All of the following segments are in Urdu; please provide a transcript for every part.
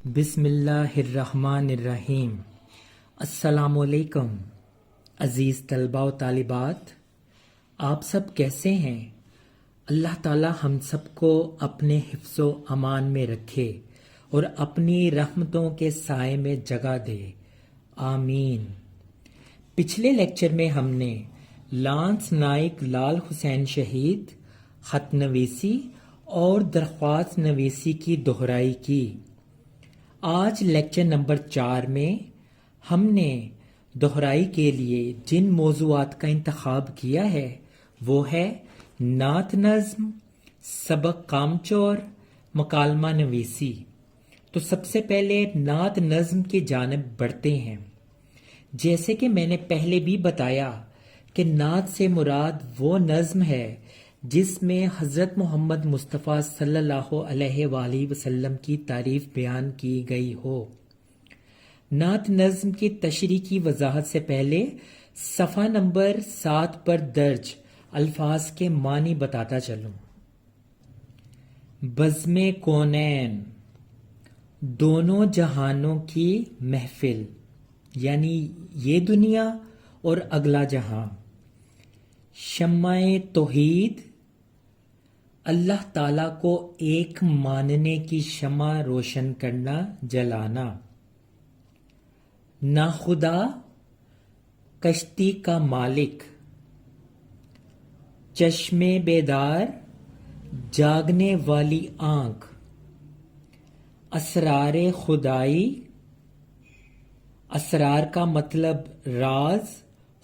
بسم اللہ الرحمن الرحیم۔ السلام علیکم عزیز طلباء و طالبات، آپ سب کیسے ہیں؟ اللہ تعالی ہم سب کو اپنے حفظ و امان میں رکھے اور اپنی رحمتوں کے سائے میں جگہ دے، آمین۔ پچھلے لیکچر میں ہم نے لانس نائک لال حسین شہید، خط نویسی اور درخواست نویسی کی دہرائی کی۔ آج لیکچر نمبر 4 میں ہم نے دہرائی کے لیے جن موضوعات کا انتخاب کیا ہے وہ ہے نعت نظم، سبق کامچور، مکالمہ نویسی۔ تو سب سے پہلے نعت نظم کی جانب بڑھتے ہیں۔ جیسے کہ میں نے پہلے بھی بتایا کہ نعت سے مراد وہ نظم ہے جس میں حضرت محمد مصطفیٰ صلی اللہ علیہ وآلہ وسلم کی تعریف بیان کی گئی ہو۔ نعت نظم کی تشریح کی وضاحت سے پہلے صفحہ نمبر 7 پر درج الفاظ کے معنی بتاتا چلوں۔ بزم کونین، دونوں جہانوں کی محفل، یعنی یہ دنیا اور اگلا جہاں۔ شمع توحید، اللہ تعالیٰ کو ایک ماننے کی شمع روشن کرنا، جلانا۔ ناخدا، کشتی کا مالک۔ چشم بیدار، جاگنے والی آنکھ۔ اسرار خدائی، اسرار کا مطلب راز،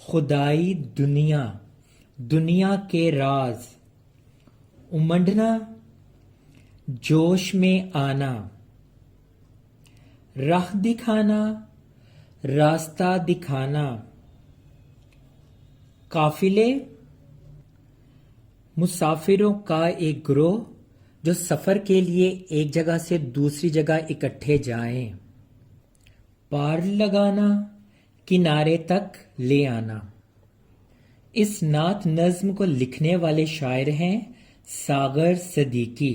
خدائی دنیا، دنیا کے راز۔ امنڈنا، جوش میں آنا۔ راہ دکھانا، راستہ دکھانا۔ قافلے، مسافروں کا ایک گروہ جو سفر کے لیے ایک جگہ سے دوسری جگہ اکٹھے جائیں۔ پار لگانا، کنارے تک لے آنا۔ اس نعت نظم کو لکھنے والے شاعر ہیں ساغر صدیقی،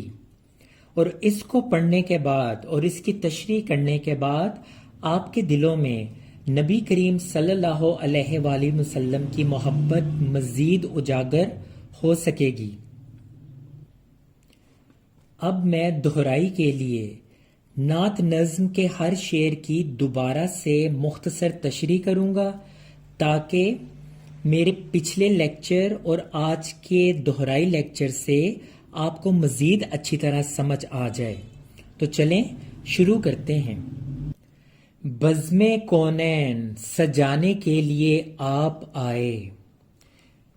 اور اس کو پڑھنے کے بعد اور اس کی تشریح کرنے کے بعد آپ کے دلوں میں نبی کریم صلی اللہ علیہ وآلہ وسلم کی محبت مزید اجاگر ہو سکے گی۔ اب میں دہرائی کے لیے نعت نظم کے ہر شعر کی دوبارہ سے مختصر تشریح کروں گا تاکہ میرے پچھلے لیکچر اور آج کے دہرائی لیکچر سے آپ کو مزید اچھی طرح سمجھ آ جائے۔ تو چلیں شروع کرتے ہیں۔ بزم کونین، سجانے کے لیے آپ آئے۔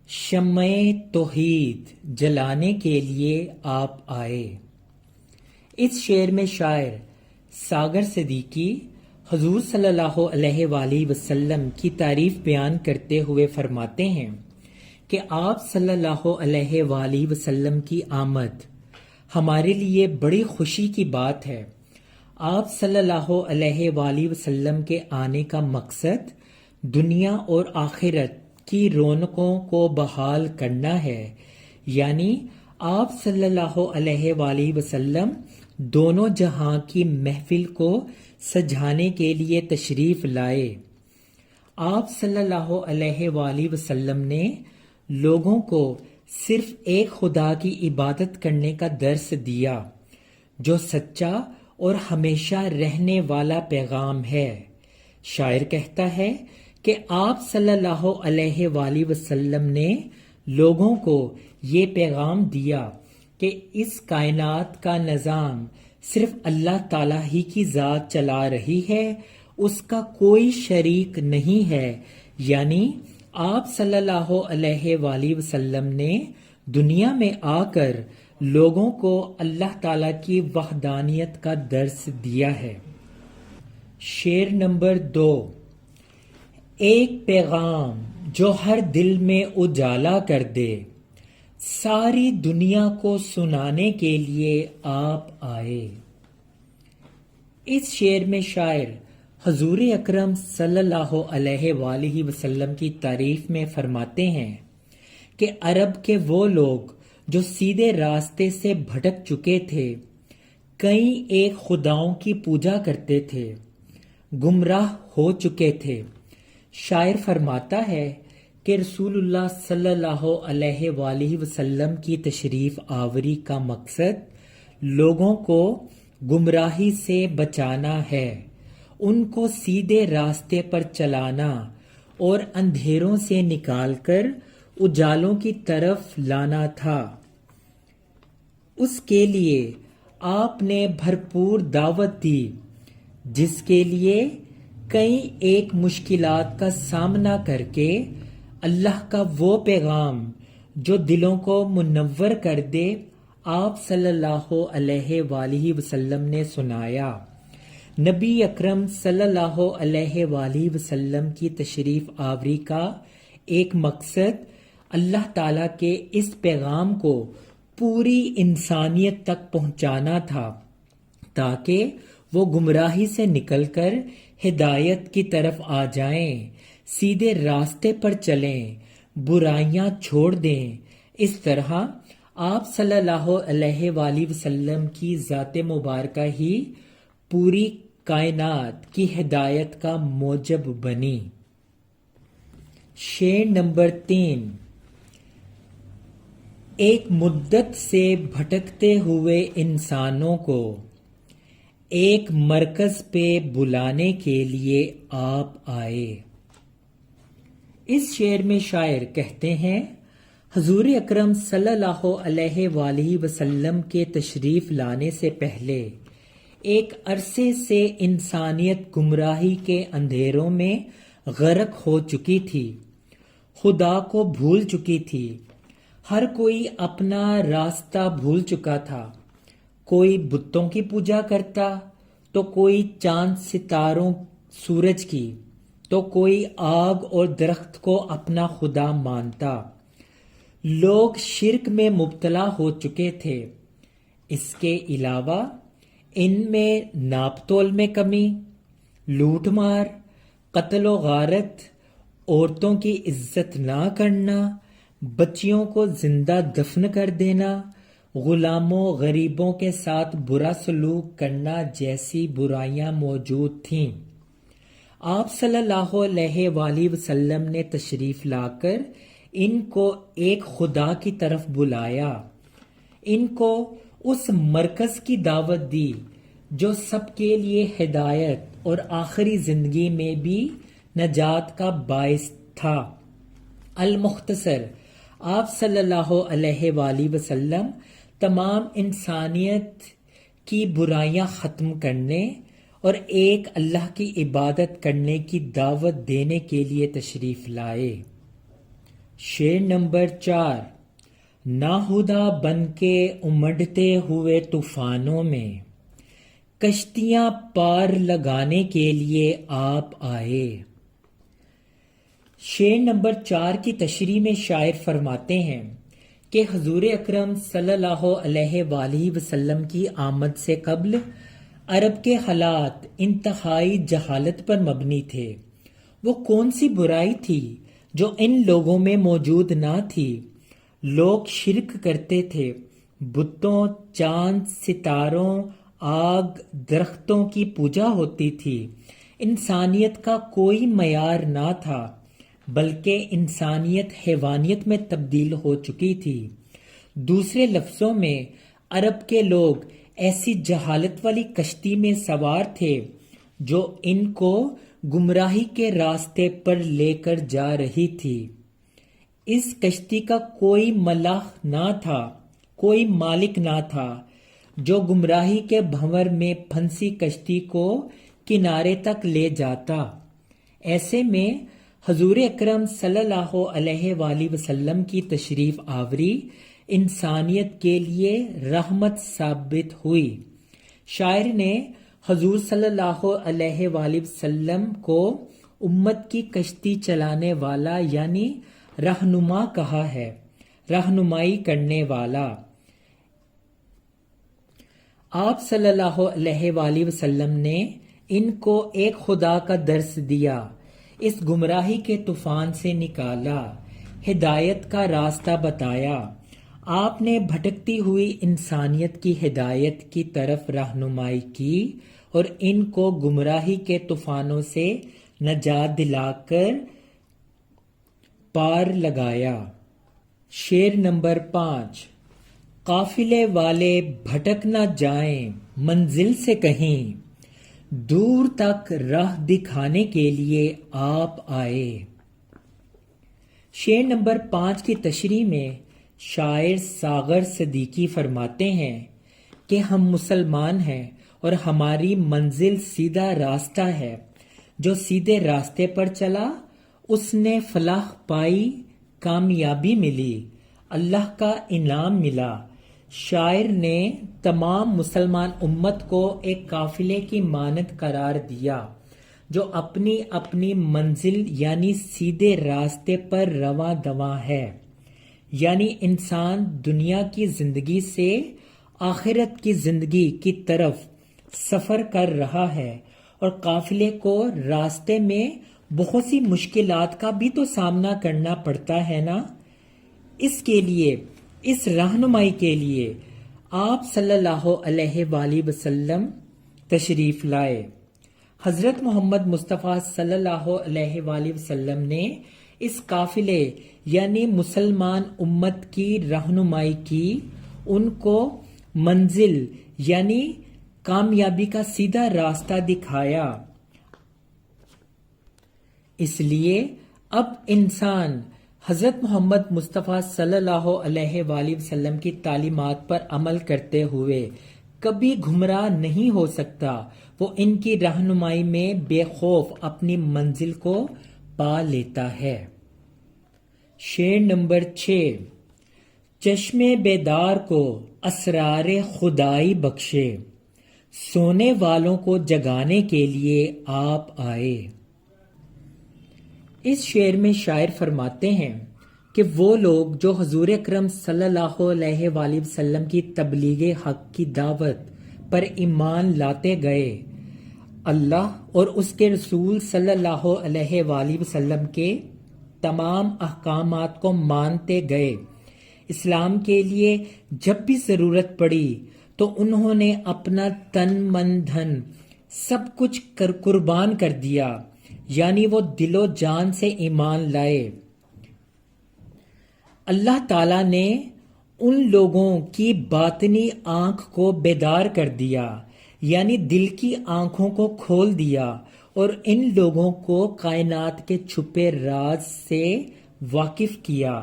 شمع توحید، جلانے کے لیے آپ آئے۔ اس شعر میں شاعر ساغر صدیقی حضور صلی اللہ علیہ وآلہ وسلم کی تعریف بیان کرتے ہوئے فرماتے ہیں کہ آپ صلی اللہ علیہ وآلہ وسلم کی آمد ہمارے لیے بڑی خوشی کی بات ہے۔ آپ صلی اللہ علیہ وآلہ وسلم کے آنے کا مقصد دنیا اور آخرت کی رونقوں کو بحال کرنا ہے، یعنی آپ صلی اللہ علیہ وآلہ وسلم دونوں جہاں کی محفل کو سجانے کے لیے تشریف لائے۔ آپ صلی اللہ علیہ وآلہ وسلم نے لوگوں کو صرف ایک خدا کی عبادت کرنے کا درس دیا جو سچا اور ہمیشہ رہنے والا پیغام ہے۔ شاعر کہتا ہے کہ آپ صلی اللہ علیہ وآلہ وسلم نے لوگوں کو یہ پیغام دیا کہ اس کائنات کا نظام صرف اللہ تعالیٰ ہی کی ذات چلا رہی ہے، اس کا کوئی شریک نہیں ہے، یعنی آپ صلی اللہ علیہ وآلہ وسلم نے دنیا میں آ کر لوگوں کو اللہ تعالیٰ کی وحدانیت کا درس دیا ہے۔ شعر نمبر 2۔ ایک پیغام جو ہر دل میں اجالا کر دے، ساری دنیا کو سنانے کے لیے آپ آئے۔ اس شعر میں شاعر حضور اکرم صلی اللہ علیہ وآلہ وسلم کی تعریف میں فرماتے ہیں کہ عرب کے وہ لوگ جو سیدھے راستے سے بھٹک چکے تھے کئی ایک خداؤں کی پوجا کرتے تھے، گمراہ ہو چکے تھے۔ شاعر فرماتا ہے کہ رسول اللہ صلی اللہ علیہ وآلہ وسلم کی تشریف آوری کا مقصد لوگوں کو گمراہی سے بچانا ہے، ان کو سیدھے راستے پر چلانا اور اندھیروں سے نکال کر اجالوں کی طرف لانا تھا۔ اس کے لیے آپ نے بھرپور دعوت دی، جس کے لیے کئی ایک مشکلات کا سامنا کر کے اللہ کا وہ پیغام جو دلوں کو منور کر دے آپ صلی اللہ علیہ وآلہ وسلم نے سنایا۔ نبی اکرم صلی اللہ علیہ وآلہ وسلم کی تشریف آوری کا ایک مقصد اللہ تعالیٰ کے اس پیغام کو پوری انسانیت تک پہنچانا تھا، تاکہ وہ گمراہی سے نکل کر ہدایت کی طرف آ جائیں، سیدھے راستے پر چلیں، برائیاں چھوڑ دیں۔ اس طرح آپ صلی اللہ علیہ وآلہ وسلم کی ذات مبارکہ ہی پوری کائنات کی ہدایت کا موجب بنی۔ شعر نمبر 3۔ ایک مدت سے بھٹکتے ہوئے انسانوں کو ایک مرکز پہ بلانے کے لیے آپ آئے۔ اس شعر میں شاعر کہتے ہیں، حضور اکرم صلی اللہ علیہ وآلہ وسلم کے تشریف لانے سے پہلے ایک عرصے سے انسانیت گمراہی کے اندھیروں میں غرق ہو چکی تھی، خدا کو بھول چکی تھی، ہر کوئی اپنا راستہ بھول چکا تھا، کوئی بتوں کی پوجا کرتا تو کوئی چاند ستاروں سورج کی، تو کوئی آگ اور درخت کو اپنا خدا مانتا۔ لوگ شرک میں مبتلا ہو چکے تھے۔ اس کے علاوہ ان میں ناپ تول میں کمی، لوٹ مار، قتل و غارت، عورتوں کی عزت نہ کرنا، بچیوں کو زندہ دفن کر دینا، غلاموں غریبوں کے ساتھ برا سلوک کرنا جیسی برائیاں موجود تھیں۔ آپ صلی اللہ علیہ وآلہ وسلم نے تشریف لا کر ان کو ایک خدا کی طرف بلایا، ان کو اس مرکز کی دعوت دی جو سب کے لیے ہدایت اور آخری زندگی میں بھی نجات کا باعث تھا۔ المختصر، آپ صلی اللہ علیہ وآلہ وسلم تمام انسانیت کی برائیاں ختم کرنے اور ایک اللہ کی عبادت کرنے کی دعوت دینے کے لیے تشریف لائے۔ شعر نمبر 4۔ ناہدا بن کے امڑتے ہوئے طوفانوں میں کشتیاں پار لگانے کے لیے آپ آئے۔ شعر نمبر 4 کی تشریح میں شاعر فرماتے ہیں کہ حضور اکرم صلی اللہ علیہ وآلہ وسلم کی آمد سے قبل عرب کے حالات انتہائی جہالت پر مبنی تھے۔ وہ کون سی برائی تھی جو ان لوگوں میں موجود نہ تھی؟ لوگ شرک کرتے تھے، بتوں، چاند، ستاروں، آگ، درختوں کی پوجا ہوتی تھی۔ انسانیت کا کوئی معیار نہ تھا، بلکہ انسانیت حیوانیت میں تبدیل ہو چکی تھی۔ دوسرے لفظوں میں عرب کے لوگ ایسی جہالت والی کشتی میں سوار تھے جو ان کو گمراہی کے راستے پر لے کر جا رہی تھی۔ اس کشتی کا کوئی ملاح نہ تھا، کوئی مالک نہ تھا جو گمراہی کے بھنور میں پھنسی کشتی کو کنارے تک لے جاتا۔ ایسے میں حضور اکرم صلی اللہ علیہ وآلہ وسلم کی تشریف آوری انسانیت کے لیے رحمت ثابت ہوئی۔ شاعر نے حضور صلی اللہ علیہ وآلہ وسلم کو امت کی کشتی چلانے والا یعنی رہنما کہا ہے، رہنمائی کرنے والا۔ آپ صلی اللہ علیہ وآلہ وسلم نے ان کو ایک خدا کا درس دیا، اس گمراہی کے طوفان سے نکالا، ہدایت کا راستہ بتایا۔ آپ نے بھٹکتی ہوئی انسانیت کی ہدایت کی طرف رہنمائی کی اور ان کو گمراہی کے طوفانوں سے نجات دلا کر پار لگایا۔ شعر نمبر 5۔ قافلے والے بھٹک نہ جائیں منزل سے کہیں، دور تک راہ دکھانے کے لیے آپ آئے۔ شعر نمبر 5 کی تشریح میں شاعر ساغر صدیقی فرماتے ہیں کہ ہم مسلمان ہیں اور ہماری منزل سیدھا راستہ ہے۔ جو سیدھے راستے پر چلا اس نے فلاح پائی، کامیابی ملی، اللہ کا انعام ملا۔ شاعر نے تمام مسلمان امت کو ایک قافلے کی مانند قرار دیا جو اپنی اپنی منزل یعنی سیدھے راستے پر رواں دواں ہے، یعنی انسان دنیا کی زندگی سے آخرت کی زندگی کی طرف سفر کر رہا ہے، اور قافلے کو راستے میں بہت سی مشکلات کا بھی تو سامنا کرنا پڑتا ہے نا۔ اس کے لیے، اس رہنمائی کے لیے آپ صلی اللہ علیہ وآلہ وسلم تشریف لائے۔ حضرت محمد مصطفیٰ صلی اللہ علیہ وآلہ وسلم نے اس قافلے یعنی مسلمان امت کی رہنمائی کی، ان کو منزل یعنی کامیابی کا سیدھا راستہ دکھایا۔ اس لیے اب انسان حضرت محمد مصطفیٰ صلی اللہ علیہ وآلہ وسلم کی تعلیمات پر عمل کرتے ہوئے کبھی گمراہ نہیں ہو سکتا، وہ ان کی رہنمائی میں بے خوف اپنی منزل کو پا لیتا ہے۔ شعر نمبر 6۔ چشمے بیدار کو اسرار خدائی بخشے، سونے والوں کو جگانے کے لیے آپ آئے۔ اس شعر میں شاعر فرماتے ہیں کہ وہ لوگ جو حضور اکرم صلی اللہ علیہ وآلہ وسلم کی تبلیغ حق کی دعوت پر ایمان لاتے گئے، اللہ اور اس کے رسول صلی اللہ علیہ وآلہ وسلم کے تمام احکامات کو مانتے گئے، اسلام کے لیے جب بھی ضرورت پڑی تو انہوں نے اپنا تن من دھن سب کچھ قربان کر دیا، یعنی وہ دل و جان سے ایمان لائے۔ اللہ تعالیٰ نے ان لوگوں کی باطنی آنکھ کو بیدار کر دیا، یعنی دل کی آنکھوں کو کھول دیا، اور ان لوگوں کو کائنات کے چھپے راز سے واقف کیا۔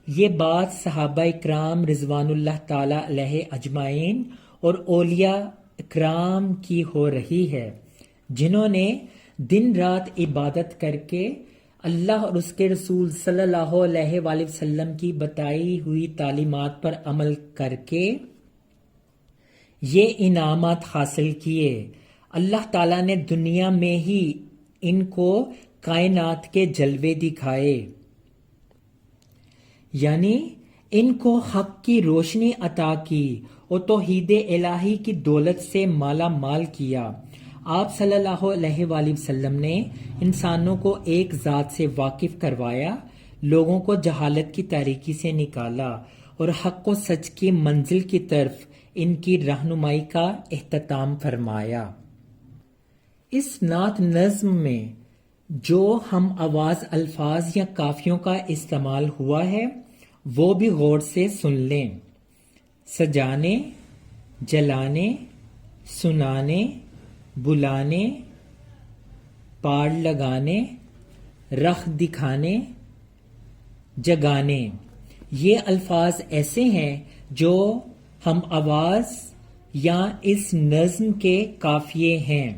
یہ بات صحابہ اکرام رضوان اللہ تعالی علیہ اجمعین اور اولیاء اکرام کی ہو رہی ہے، جنہوں نے دن رات عبادت کر کے اللہ اور اس کے رسول صلی اللہ علیہ وآلہ وسلم کی بتائی ہوئی تعلیمات پر عمل کر کے یہ انعامات حاصل کیے۔ اللہ تعالیٰ نے دنیا میں ہی ان کو کائنات کے جلوے دکھائے، یعنی ان کو حق کی روشنی عطا کی اور توحید الہی کی دولت سے مالا مال کیا۔ آپ صلی اللہ علیہ وآلہ وسلم نے انسانوں کو ایک ذات سے واقف کروایا، لوگوں کو جہالت کی تاریکی سے نکالا اور حق و سچ کی منزل کی طرف ان کی رہنمائی کا اہتمام فرمایا۔ اس نعت نظم میں جو ہم آواز الفاظ یا قافیوں کا استعمال ہوا ہے وہ بھی غور سے سن لیں۔ سجانے، جلانے، سنانے، بلانے، پاڑ لگانے، رخ دکھانے، جگانے، یہ الفاظ ایسے ہیں جو ہم آواز یا اس نظم کے قافیے ہیں۔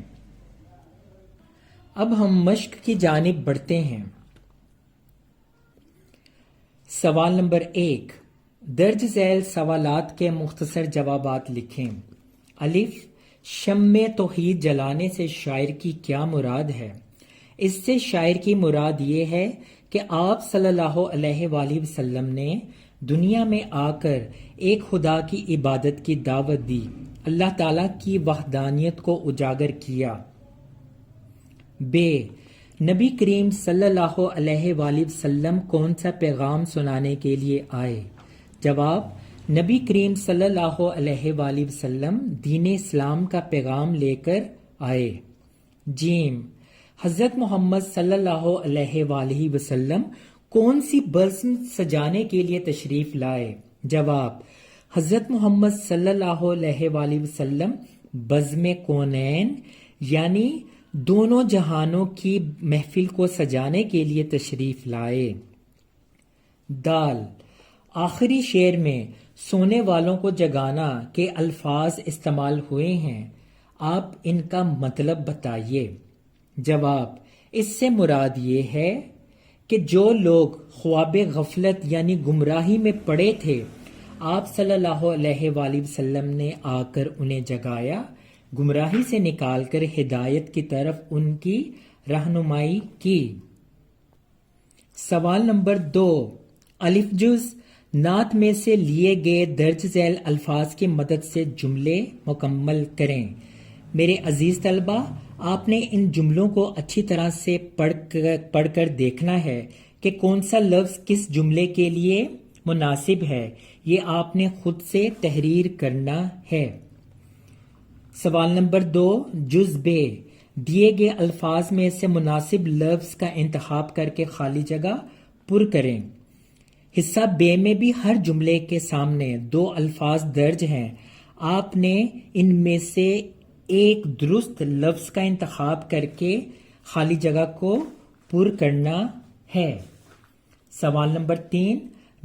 اب ہم مشق کی جانب بڑھتے ہیں۔ سوال نمبر 1، درج ذیل سوالات کے مختصر جوابات لکھیں۔ الف، شمع توحید جلانے سے شاعر کی کیا مراد ہے؟ اس سے شاعر کی مراد یہ ہے کہ آپ صلی اللہ علیہ وآلہ وسلم نے دنیا میں آ کر ایک خدا کی عبادت کی دعوت دی، اللہ تعالیٰ کی وحدانیت کو اجاگر کیا۔ ب، نبی کریم صلی اللہ علیہ وآلہ وسلم کون سا پیغام سنانے کے لیے آئے؟ جواب، نبی کریم صلی اللہ علیہ وآلہ وسلم دین اسلام کا پیغام لے کر آئے۔ جیم، حضرت محمد صلی اللہ علیہ وآلہ وسلم کون سی بزم سجانے کے لیے تشریف لائے؟ جواب، حضرت محمد صلی اللہ علیہ وآلہ وسلم بزم کونین یعنی دونوں جہانوں کی محفل کو سجانے کے لیے تشریف لائے۔ دال، آخری شعر میں سونے والوں کو جگانا کے الفاظ استعمال ہوئے ہیں، آپ ان کا مطلب بتائیے۔ جواب، اس سے مراد یہ ہے کہ جو لوگ خواب غفلت یعنی گمراہی میں پڑے تھے، آپ صلی اللہ علیہ وآلہ وسلم نے آ کر انہیں جگایا، گمراہی سے نکال کر ہدایت کی طرف ان کی رہنمائی کی۔ سوال نمبر 2، الف جز نعت میں سے لیے گئے درج ذیل الفاظ کی مدد سے جملے مکمل کریں۔ میرے عزیز طلبہ، آپ نے ان جملوں کو اچھی طرح سے پڑھ کر دیکھنا ہے کہ کون سا لفظ کس جملے کے لیے مناسب ہے، یہ آپ نے خود سے تحریر کرنا ہے۔ سوال نمبر 2، جز بے، دیے گئے الفاظ میں سے مناسب لفظ کا انتخاب کر کے خالی جگہ پر کریں۔ حصہ بے میں بھی ہر جملے کے سامنے 2 الفاظ درج ہیں، آپ نے ان میں سے ایک درست لفظ کا انتخاب کر کے خالی جگہ کو پر کرنا ہے۔ سوال نمبر 3،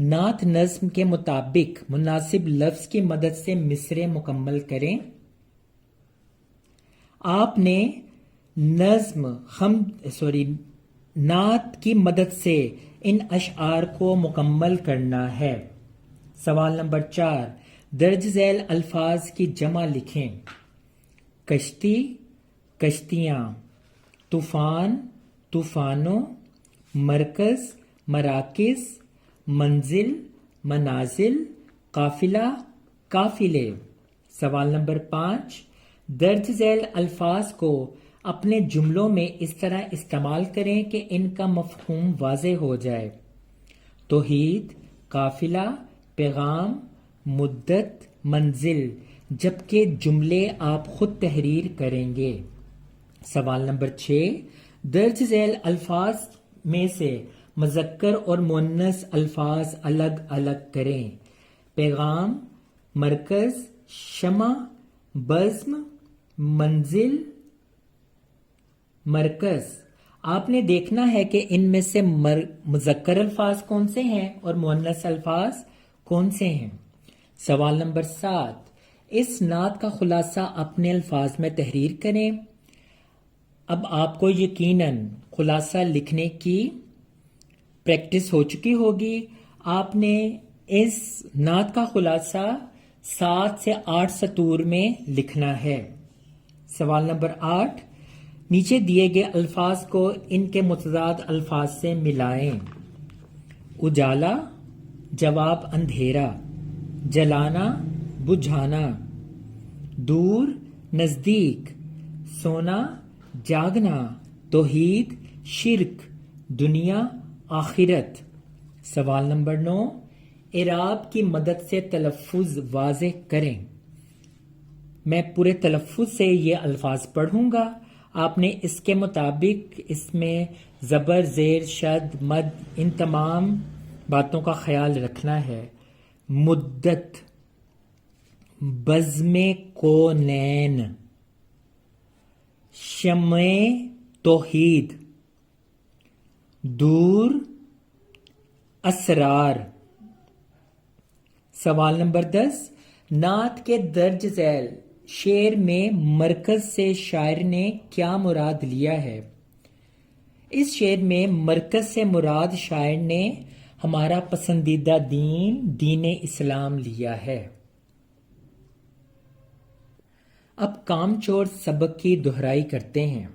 نعت نظم کے مطابق مناسب لفظ کی مدد سے مصرعے مکمل کریں۔ آپ نے نعت کی مدد سے ان اشعار کو مکمل کرنا ہے۔ سوال نمبر 4، درج ذیل الفاظ کی جمع لکھیں۔ کشتی، کشتیاں، طوفان، طوفانوں، مرکز، مراکز، منزل، منازل، قافلہ، قافلے۔ سوال نمبر 5، درج ذیل الفاظ کو اپنے جملوں میں اس طرح استعمال کریں کہ ان کا مفہوم واضح ہو جائے۔ توحید، قافلہ، پیغام، مدت، منزل، جبکہ جملے آپ خود تحریر کریں گے۔ سوال نمبر 6، درج ذیل الفاظ میں سے مذکر اور مؤنث الفاظ الگ الگ کریں۔ پیغام، مرکز، شمع، بزم، منزل، مرکز۔ آپ نے دیکھنا ہے کہ ان میں سے مذکر الفاظ کون سے ہیں اور مؤنث الفاظ کون سے ہیں۔ سوال نمبر 7، اس نعت کا خلاصہ اپنے الفاظ میں تحریر کریں۔ اب آپ کو یقیناً خلاصہ لکھنے کی پریکٹس ہو چکی ہوگی۔ آپ نے اس نعت کا خلاصہ 7 سے 8 سطور میں لکھنا ہے۔ سوال نمبر 8، نیچے دیے گئے الفاظ کو ان کے متضاد الفاظ سے ملائیں۔ اجالا، جواب اندھیرا، جلانا، بجھانا، دور، نزدیک، سونا، جاگنا، توحید، شرک، دنیا، آخرت۔ سوال نمبر 9، اعراب کی مدد سے تلفظ واضح کریں۔ میں پورے تلفظ سے یہ الفاظ پڑھوں گا، آپ نے اس کے مطابق اس میں زبر، زیر، شد، مد، ان تمام باتوں کا خیال رکھنا ہے۔ مدت، بزم کونین، شمع توحید، دور، اسرار۔ سوال نمبر 10، نعت کے درج ذیل شعر میں مرکز سے شاعر نے کیا مراد لیا ہے؟ اس شعر میں مرکز سے مراد شاعر نے ہمارا پسندیدہ دین اسلام لیا ہے۔ اب کام چور سبق کی دہرائی کرتے ہیں۔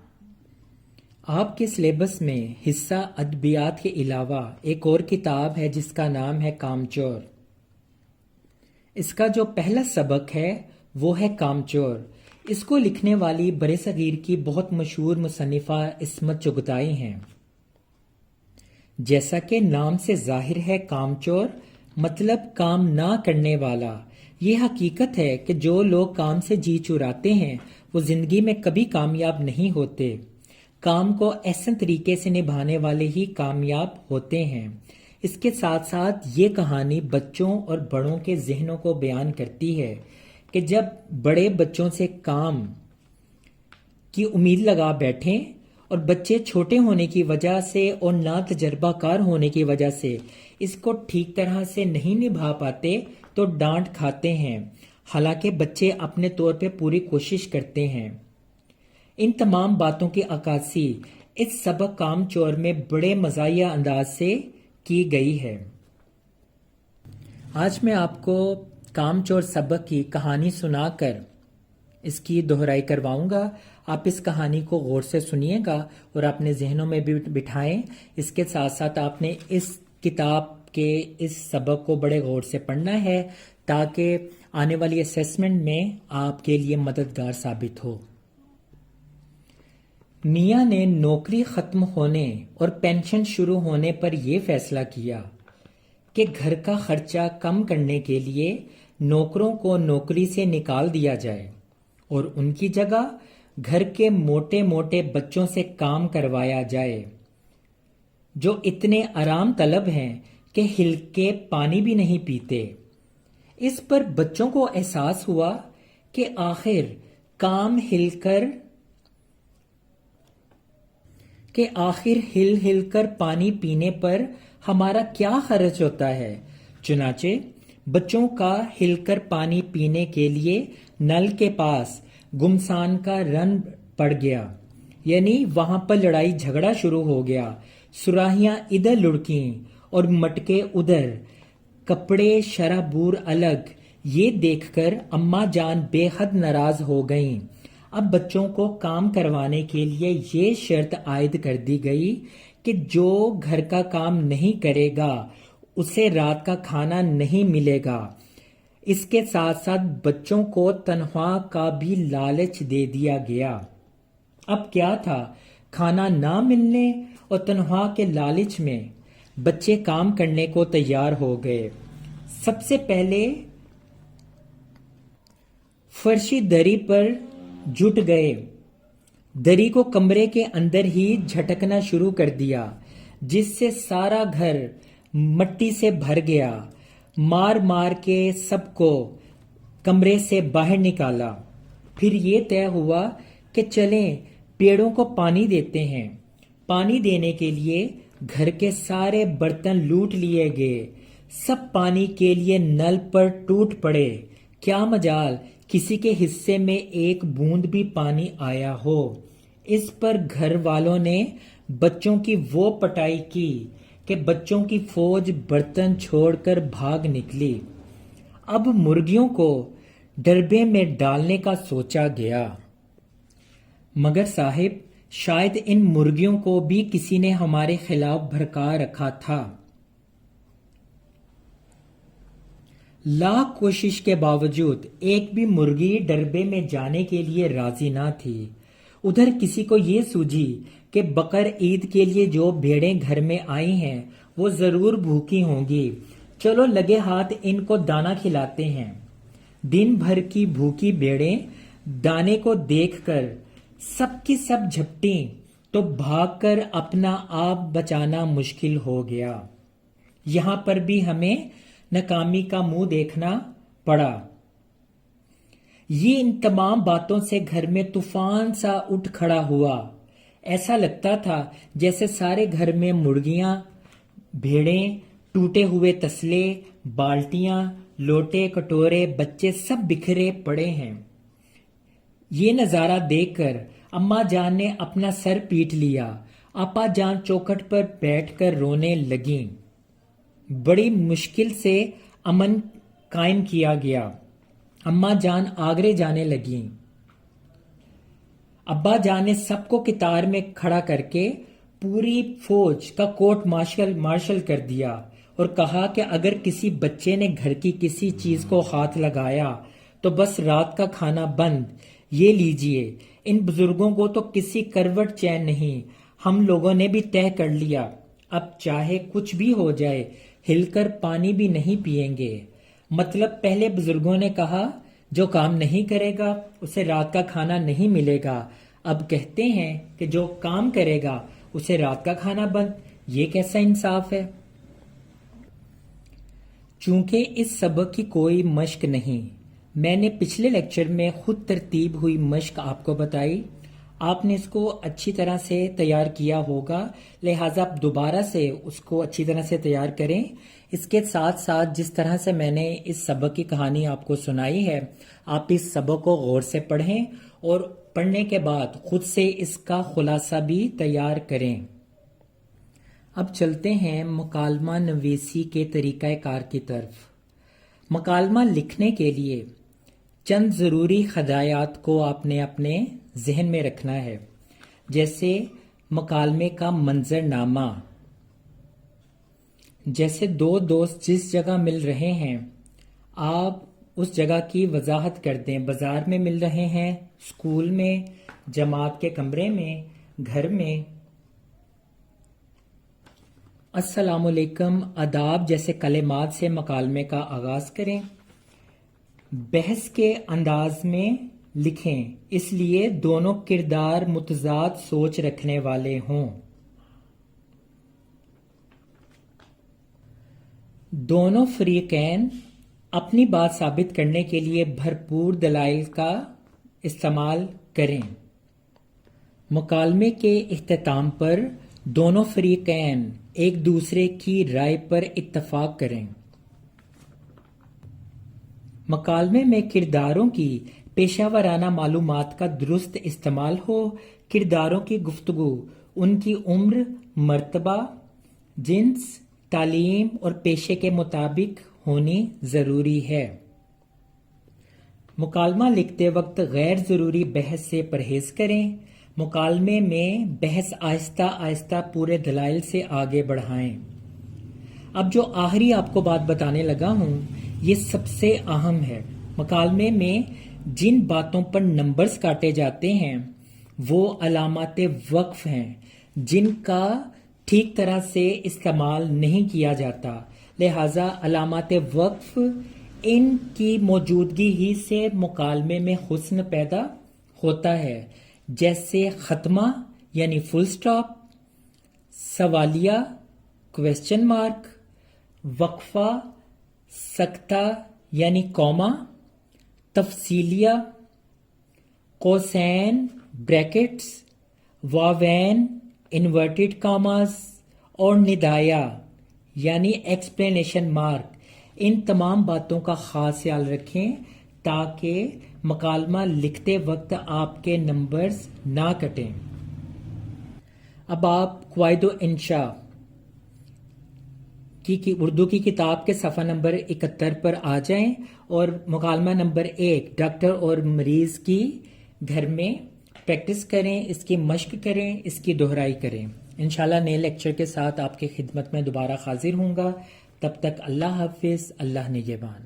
آپ کے سلیبس میں حصہ ادبیات کے علاوہ ایک اور کتاب ہے جس کا نام ہے کام چور۔ اس کا جو پہلا سبق ہے وہ ہے کام چور۔ اس کو لکھنے والی برصغیر کی بہت مشہور مصنفہ عصمت چغتائی ہیں۔ جیسا کہ نام سے ظاہر ہے کام چور مطلب کام نہ کرنے والا۔ یہ حقیقت ہے کہ جو لوگ کام سے جی چراتے ہیں وہ زندگی میں کبھی کامیاب نہیں ہوتے۔ کام کو احسن طریقے سے نبھانے والے ہی کامیاب ہوتے ہیں۔ اس کے ساتھ ساتھ یہ کہانی بچوں اور بڑوں کے ذہنوں کو بیان کرتی ہے کہ جب بڑے بچوں سے کام کی امید لگا بیٹھیں اور بچے چھوٹے ہونے کی وجہ سے اور نا تجربہ کار ہونے کی وجہ سے اس کو ٹھیک طرح سے نہیں نبھا پاتے تو ڈانٹ کھاتے ہیں، حالانکہ بچے اپنے طور پہ پوری کوشش کرتے ہیں۔ ان تمام باتوں کی عکاسی اس سبق کام چور میں بڑے مزاحیہ انداز سے کی گئی ہے۔ آج میں آپ کو کام چور سبق کی کہانی سنا کر اس کی دہرائی کرواؤں گا۔ آپ اس کہانی کو غور سے سنیے گا اور اپنے ذہنوں میں بھی بٹھائیں۔ اس کے ساتھ ساتھ آپ نے اس کتاب کے اس سبق کو بڑے غور سے پڑھنا ہے تاکہ آنے والی اسیسمنٹ میں آپ کے لیے مددگار ثابت ہو۔ میاں نے نوکری ختم ہونے اور پینشن شروع ہونے پر یہ فیصلہ کیا کہ گھر کا خرچہ کم کرنے کے لیے نوکروں کو نوکری سے نکال دیا جائے اور ان کی جگہ گھر کے موٹے موٹے بچوں سے کام کروایا جائے جو اتنے آرام طلب ہیں کہ ہل کے پانی بھی نہیں پیتے۔ اس پر بچوں کو احساس ہوا کہ آخر ہل کر پانی پینے پر ہمارا کیا خرچ ہوتا ہے۔ چنانچہ بچوں کا ہل کر پانی پینے کے لیے نل کے پاس گمسان کا رن پڑ گیا، یعنی وہاں پر لڑائی جھگڑا شروع ہو گیا۔ سراہیاں ادھر لڑکیں اور مٹکے ادھر، کپڑے شرح بور الگ۔ یہ دیکھ کر اماں جان بے حد ناراض ہو گئیں۔ اب بچوں کو کام کروانے کے لیے یہ شرط عائد کر دی گئی کہ جو گھر کا کام نہیں کرے گا اسے رات کا کھانا نہیں ملے گا۔ اس کے ساتھ ساتھ بچوں کو تنخواہ کا بھی لالچ دے دیا گیا۔ اب کیا تھا، کھانا نہ ملنے اور تنخواہ کے لالچ میں بچے کام کرنے کو تیار ہو گئے۔ سب سے پہلے فرشی دری پر جٹ گئے، دری کو کمرے کے اندر ہی جھٹکنا شروع کر دیا جس سے سارا گھر مٹی سے بھر گیا۔ مار مار کے سب کو کمرے سے باہر نکالا۔ پھر یہ طے ہوا کہ چلیں پیڑوں کو پانی دیتے ہیں۔ پانی دینے کے لیے گھر کے سارے برتن لوٹ لیے گئے۔ سب پانی کے لیے نل پر ٹوٹ پڑے۔ کیا مجال کسی کے حصے میں ایک بوند بھی پانی آیا ہو۔ اس پر گھر والوں نے بچوں کی وہ پٹائی کی کہ بچوں کی فوج برتن چھوڑ کر بھاگ نکلی۔ اب مرغیوں کو ڈربے میں ڈالنے کا سوچا گیا، مگر صاحب شاید ان مرغیوں کو بھی کسی نے ہمارے خلاف بھڑکا رکھا تھا۔ لاکھ کوشش کے باوجود ایک بھی مرغی ڈربے میں جانے کے لیے راضی نہ تھی۔ ادھر کسی کو یہ سوجھی کہ بقر عید کے لیے جو بھیڑیں گھر میں آئی ہیں وہ ضرور بھوکی ہوں گی، چلو لگے ہاتھ ان کو دانہ کھلاتے ہیں۔ دن بھر کی بھوکی بھیڑیں دانے کو دیکھ کر سب کی سب جھپٹیں تو بھاگ کر اپنا آپ بچانا مشکل ہو گیا۔ یہاں پر بھی ہمیں ناکامی کا منہ دیکھنا پڑا۔ یہ ان تمام باتوں سے گھر میں طوفان سا اٹھ کھڑا ہوا۔ ایسا لگتا تھا جیسے سارے گھر میں مرغیاں، بھیڑیں، ٹوٹے ہوئے تسلے، بالٹیاں، لوٹے، کٹورے، بچے سب بکھرے پڑے ہیں۔ یہ نظارہ دیکھ کر اماں جان نے اپنا سر پیٹ لیا۔ آپا جان چوکھٹ پر بیٹھ کر رونے لگیں۔ بڑی مشکل سے امن قائم کیا گیا۔ اماں جان آگرے جانے لگیں۔ ابا جان نے سب کو قطار میں کھڑا کر کے پوری فوج کا کورٹ مارشل کر دیا اور کہا کہ اگر کسی بچے نے گھر کی کسی چیز کو ہاتھ لگایا تو بس رات کا کھانا بند۔ یہ لیجئے، ان بزرگوں کو تو کسی کروٹ چین نہیں۔ ہم لوگوں نے بھی طے کر لیا، اب چاہے کچھ بھی ہو جائے ہل کر پانی بھی نہیں پئیں گے۔ مطلب پہلے بزرگوں نے کہا جو کام نہیں کرے گا اسے رات کا کھانا نہیں ملے گا، اب کہتے ہیں کہ جو کام کرے گا اسے رات کا کھانا بند۔ یہ کیسا انصاف ہے؟ چونکہ اس سبق کی کوئی مشق نہیں، میں نے پچھلے لیکچر میں خود ترتیب ہوئی مشق آپ کو بتائی، آپ نے اس کو اچھی طرح سے تیار کیا ہوگا، لہٰذا آپ دوبارہ سے اس کو اچھی طرح سے تیار کریں۔ اس کے ساتھ ساتھ جس طرح سے میں نے اس سبق کی کہانی آپ کو سنائی ہے، آپ اس سبق کو غور سے پڑھیں اور پڑھنے کے بعد خود سے اس کا خلاصہ بھی تیار کریں۔ اب چلتے ہیں مکالمہ نویسی کے طریقہ کار کی طرف۔ مکالمہ لکھنے کے لیے چند ضروری ہدایات کو آپ نے اپنے ذہن میں رکھنا ہے، جیسے مکالمے کا منظر نامہ، جیسے دو دوست جس جگہ مل رہے ہیں آپ اس جگہ کی وضاحت کر دیں، بازار میں مل رہے ہیں، اسکول میں، جماعت کے کمرے میں، گھر میں۔ السلام علیکم، آداب جیسے کلمات سے مکالمے کا آغاز کریں۔ بحث کے انداز میں لکھیں، اس لیے دونوں کردار متضاد سوچ رکھنے والے ہوں۔ دونوں فریقین اپنی بات ثابت کرنے کے لیے بھرپور دلائل کا استعمال کریں۔ مکالمے کے اختتام پر دونوں فریقین ایک دوسرے کی رائے پر اتفاق کریں۔ مکالمے میں کرداروں کی پیشہ ورانہ معلومات کا درست استعمال ہو۔ کرداروں کی گفتگو ان کی عمر، مرتبہ، جنس، تعلیم اور پیشے کے مطابق ہونی ضروری ہے۔ مکالمہ لکھتے وقت غیر ضروری بحث سے پرہیز کریں۔ مکالمے میں بحث آہستہ آہستہ پورے دلائل سے آگے بڑھائیں۔ اب جو آخری آپ کو بات بتانے لگا ہوں یہ سب سے اہم ہے۔ مکالمے میں جن باتوں پر نمبرز کاٹے جاتے ہیں وہ علامات وقف ہیں، جن کا ٹھیک طرح سے استعمال نہیں کیا جاتا، لہٰذا علامات وقف ان کی موجودگی ہی سے مکالمے میں حسن پیدا ہوتا ہے، جیسے ختمہ یعنی فل سٹاپ، سوالیہ کویسچن مارک، وقفہ سکتہ یعنی کوما، تفصیلیہ قوسین بریکٹس، واوین انورٹڈ کاماز اور ندایہ یعنی ایکسپلینیشن مارک۔ ان تمام باتوں کا خاص خیال رکھیں تاکہ مکالمہ لکھتے وقت آپ کے نمبرز نہ کٹیں۔ اب آپ قواعد و انشاء کی اردو کی کتاب کے صفحہ نمبر 71 پر آ جائیں اور مکالمہ نمبر 1 ڈاکٹر اور مریض کی گھر میں پریکٹس کریں، اس کی مشق کریں، اس کی دہرائی کریں۔ انشاءاللہ نئے لیکچر کے ساتھ آپ کی خدمت میں دوبارہ حاضر ہوں گا، تب تک اللہ حافظ، اللہ نگہبان۔